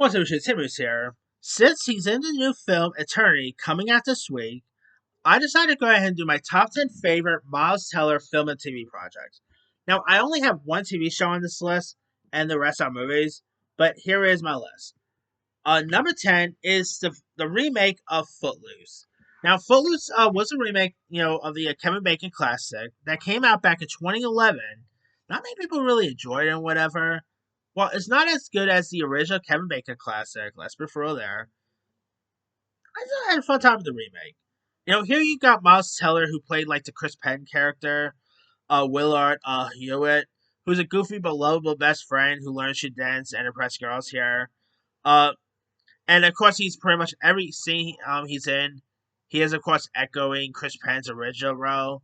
What's up, shit? Timmy's here. Since he's in the new film Eternity coming out this week, I decided to go ahead and do my top 10 favorite Miles Teller film and TV projects. Now, I only have one TV show on this list, and the rest are movies, but here is my list. Number 10 is the remake of Footloose. Now, Footloose was a remake, of the Kevin Bacon classic that came out back in 2011. Not many people really enjoyed it and whatever. Well, it's not as good as the original Kevin Bacon classic. Let's be real there. I still had a fun time with the remake. Here you got Miles Teller, who played like the Chris Penn character, Willard Hewitt, who's a goofy but lovable best friend who learns to dance and impress girls here. Uh, and of course, he's pretty much every scene he's in. He is, of course, echoing Chris Penn's original role.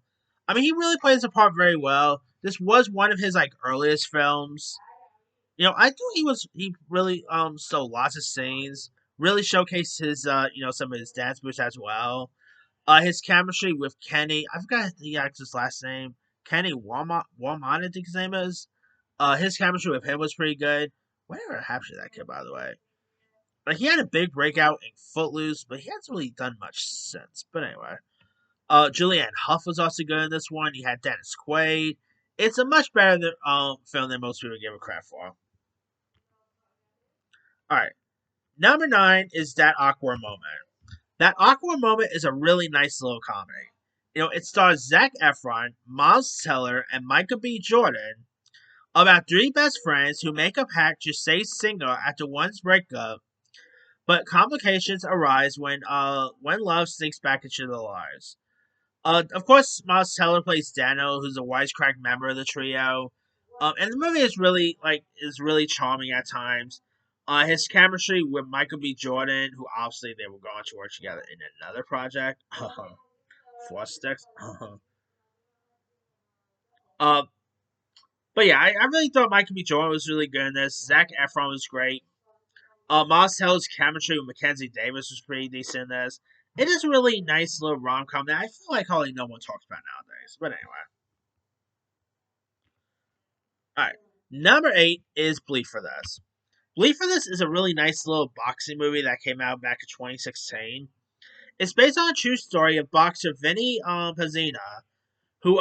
I mean, he really plays the part very well. This was one of his like earliest films. I think he really stole lots of scenes, really showcased his some of his dance moves as well. His chemistry with Kenny, I forgot the actor's last name. Kenny Woman, I think his name is. His chemistry with him was pretty good. Whatever happened to that kid, by the way? Like he had a big breakout in Footloose, but he hasn't really done much since. But anyway, Julianne Hough was also good in this one. You had Dennis Quaid. It's a much better film than most people give it credit for. All right, number 9 is That Awkward Moment. That Awkward Moment is a really nice little comedy. It stars Zac Efron, Miles Teller, and Michael B. Jordan about three best friends who make a pact to stay single after one's breakup, but complications arise when love sneaks back into their lives. Of course, Miles Teller plays Dano, who's a wisecrack member of the trio. And the movie is really charming at times. His chemistry with Michael B. Jordan, who obviously they were going to work together in another project, Four Sticks. uh, but yeah, I really thought Michael B. Jordan was really good in this. Zac Efron was great. Miles Teller's chemistry with Mackenzie Davis was pretty decent in this. It is a really nice little rom com that I feel like hardly no one talks about nowadays. But anyway. Alright. Number 8 is Bleed for This. Bleed for This is a really nice little boxing movie that came out back in 2016. It's based on a true story of boxer Vinny Pazina, who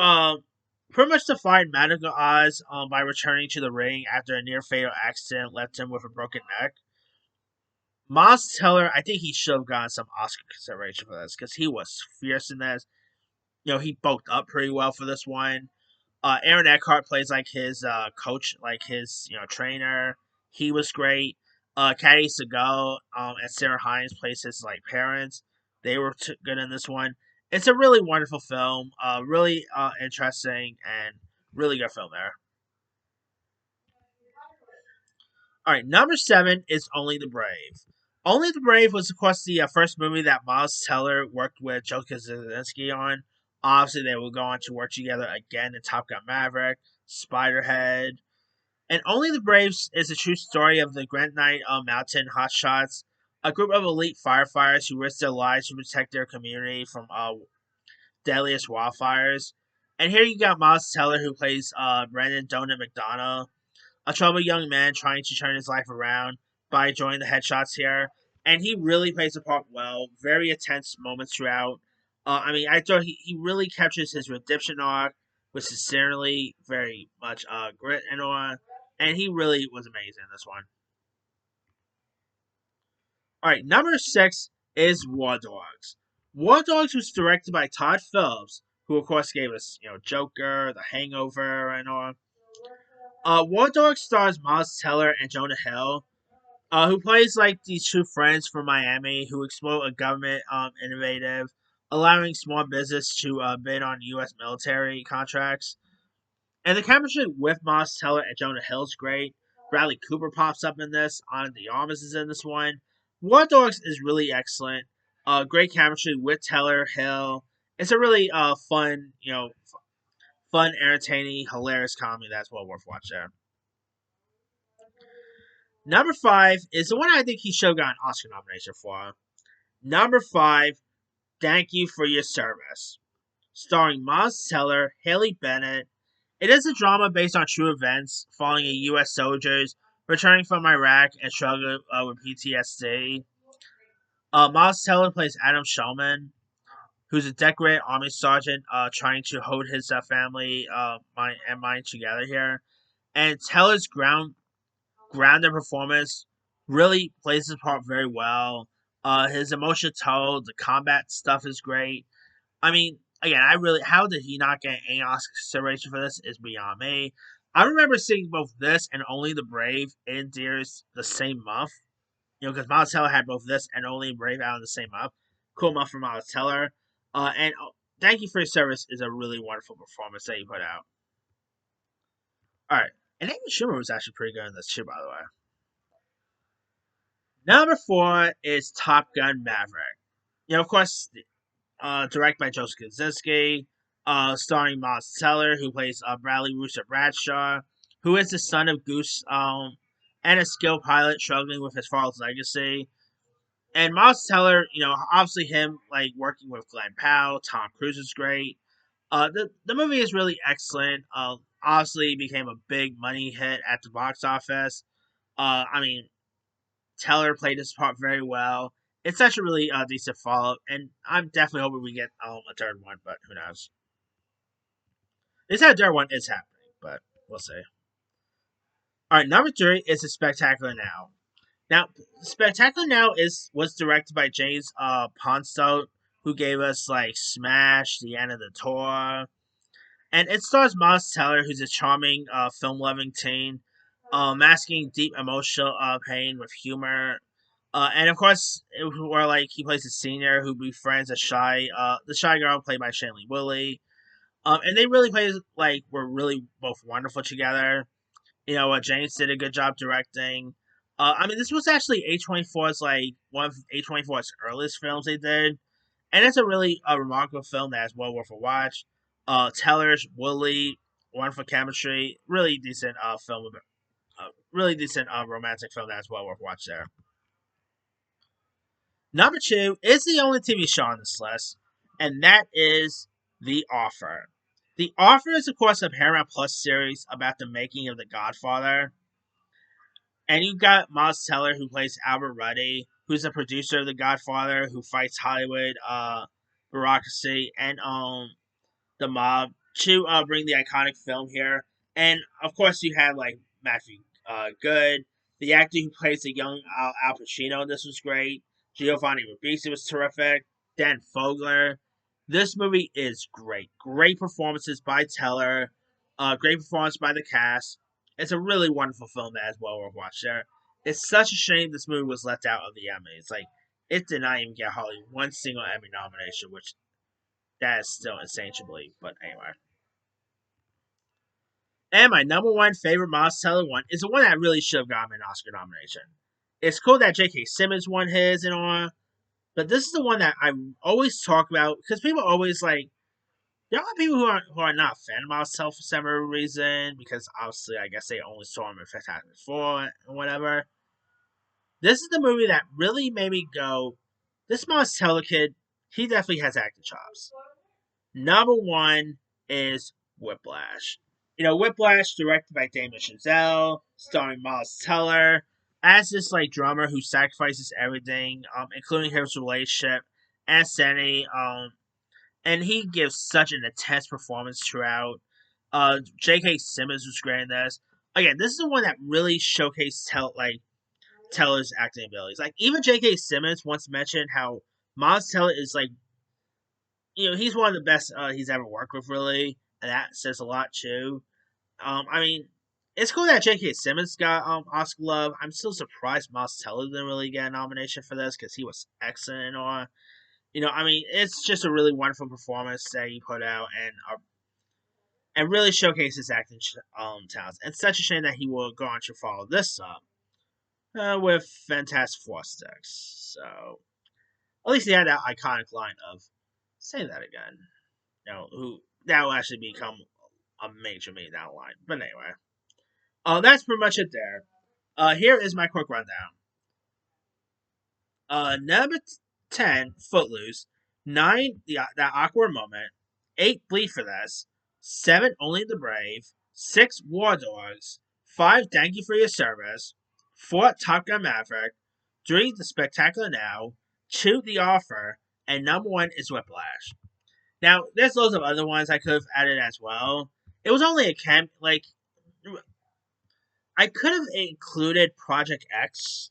pretty much defied medical odds by returning to the ring after a near fatal accident left him with a broken neck. Miles Teller, I think he should have gotten some Oscar consideration for this because he was fierce in this. He bulked up pretty well for this one. Aaron Eckhart plays like his coach, like his trainer. He was great. Caddy Segal and Sarah Hines plays his like parents. They were good in this one. It's a really wonderful film. Really interesting and really good film there. All right, number 7 is Only the Brave. Only the Brave was, of course, the first movie that Miles Teller worked with Joe Kosinski on. Obviously, they will go on to work together again in Top Gun Maverick, Spiderhead, and Only the Braves is a true story of the Granite Mountain Hotshots, a group of elite firefighters who risk their lives to protect their community from deadliest wildfires. And here you got Miles Teller, who plays Brandon Donut McDonough, a troubled young man trying to turn his life around by joining the Headshots here. And he really plays the part well. Very intense moments throughout. I thought he really captures his redemption arc with sincerely, very much grit and all. And he really was amazing in this one. All right, number 6 is War Dogs. War Dogs was directed by Todd Phillips, who of course gave us Joker, The Hangover, and all. War Dogs stars Miles Teller and Jonah Hill, who plays like these two friends from Miami who exploit a government innovative, allowing small business to bid on U.S. military contracts. And the chemistry with Miles Teller and Jonah Hill is great. Bradley Cooper pops up in this. Ana de Armas is in this one. War Dogs is really excellent. Great chemistry with Teller, Hill. It's a really fun, fun, entertaining, hilarious comedy that's well worth watching. Number 5 is the one I think he should have got an Oscar nomination for. Number 5, Thank You for Your Service. Starring Miles Teller, Haley Bennett. It is a drama based on true events following a U.S. soldier's returning from Iraq and struggling with PTSD. Miles Teller plays Adam Shulman, who's a decorated army sergeant trying to hold his family mind together here. And Teller's grounded performance really plays his part very well. His emotional tone, the combat stuff is great. I mean, again, I really how did he not get any Oscar consideration for this is beyond me. I remember seeing both this and Only the Brave in theaters the same month. Because Miles Teller had both this and Only the Brave out in the same month. Cool month for Miles Teller. And Thank You for Your Service is a really wonderful performance that he put out. All right, and Amy Schumer was actually pretty good in this too, by the way. Number four is Top Gun Maverick. Of course, directed by Joseph Kosinski, starring Miles Teller, who plays Bradley Rooster Bradshaw, who is the son of Goose, and a skilled pilot struggling with his father's legacy. And Miles Teller, obviously him like working with Glenn Powell, Tom Cruise is great. The movie is really excellent. Obviously became a big money hit at the box office. I mean, Teller played his part very well. It's such a really decent follow, and I'm definitely hoping we get a third one, but who knows? They said a third one is happening, but we'll see. All right, number three is The Spectacular Now. Now, Spectacular Now was directed by James Ponsoldt, who gave us like Smash, The End of the Tour, and it stars Miles Teller, who's a charming, film-loving teen, masking deep emotional pain with humor. And of course, where like he plays a senior who befriends the shy girl played by Shailene Woodley. And they really play like were really both wonderful together. James did a good job directing. I mean, this was actually A24's like one of A24's earliest films they did, and it's a really remarkable film that is well worth a watch. Teller's Woodley, wonderful chemistry, really decent really decent romantic film that's well worth watch there. Number two is the only TV show on this list, and that is The Offer. The Offer is, of course, a Paramount Plus series about the making of The Godfather. And you got Miles Teller, who plays Albert Ruddy, who's the producer of The Godfather, who fights Hollywood bureaucracy and the mob to bring the iconic film here. And of course, you had like Matthew Good, the actor who plays the young Al Pacino. This was great. Giovanni Ribisi was terrific. Dan Fogler. This movie is great. Great performances by Teller. Great performance by the cast. It's a really wonderful film that is well worth watching. There, it's such a shame this movie was left out of the Emmys. Like it did not even get hardly one single Emmy nomination, which that is still insane to believe. But anyway. And my number one favorite Miles Teller one is the one that really should have gotten an Oscar nomination. It's cool that J.K. Simmons won his and all, but this is the one that I always talk about because people always like. There are people who are not a fan of Miles Teller for some reason because obviously I guess they only saw him in Fantastic Four and whatever. This is the movie that really made me go, this Miles Teller kid, he definitely has acting chops. Number one is Whiplash. Whiplash, directed by Damien Chazelle, starring Miles Teller, as this like drummer who sacrifices everything, including his relationship and sanity, and he gives such an intense performance throughout. J.K. Simmons was great in this. Again, this is the one that really showcased Teller's acting abilities. Like even J.K. Simmons once mentioned how Miles Teller is like he's one of the best he's ever worked with, really, and that says a lot too. I mean, it's cool that J.K. Simmons got Oscar love. I'm still surprised Miles Teller didn't really get a nomination for this because he was excellent and all. I mean, it's just a really wonderful performance that he put out and really showcased his acting talents. And such a shame that he will go on to follow this up with Fantastic Four Sticks. So at least he had that iconic line of "Say that again." Who that will actually become a major main down the line. But anyway, that's pretty much it there. Here is my quick rundown. Number 10, Footloose. 9, that awkward moment. 8, Bleed for This. 7, Only the Brave. 6, War Dogs. 5, Thank You for Your Service. 4 Top Gun Maverick, 3 The Spectacular Now, 2 The Offer, and number 1 is Whiplash. Now, there's loads of other ones I could have added as well. It was only a I could have included Project X.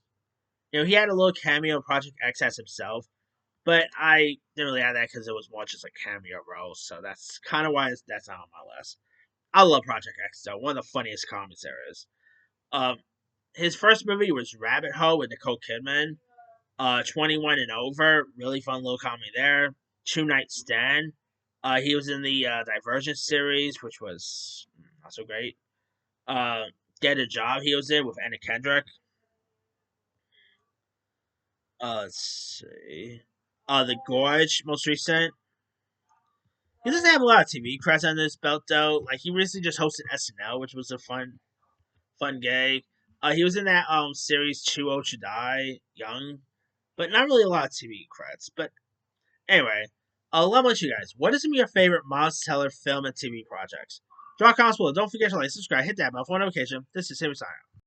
He had a little cameo in Project X as himself, but I didn't really add that because it was more just a cameo role, so that's kind of why that's not on my list. I love Project X though, one of the funniest comedies there is. Um, his first movie was Rabbit Hole with Nicole Kidman. 21 and Over, really fun little comedy there. Two Night Stand. He was in the Divergent series, which was not so great. Get a Job he was in with Anna Kendrick. Let's see. The Gorge, most recent. He doesn't have a lot of TV credits on his belt though. Like he recently just hosted SNL, which was a fun gig. He was in that series Too Old to Die Young, but not really a lot of TV credits. But anyway, let me ask you guys, what is some of your favorite Miles Teller film and TV projects? Drop comments below. Don't forget to like, subscribe, hit that bell for notification. This is Sammy signing.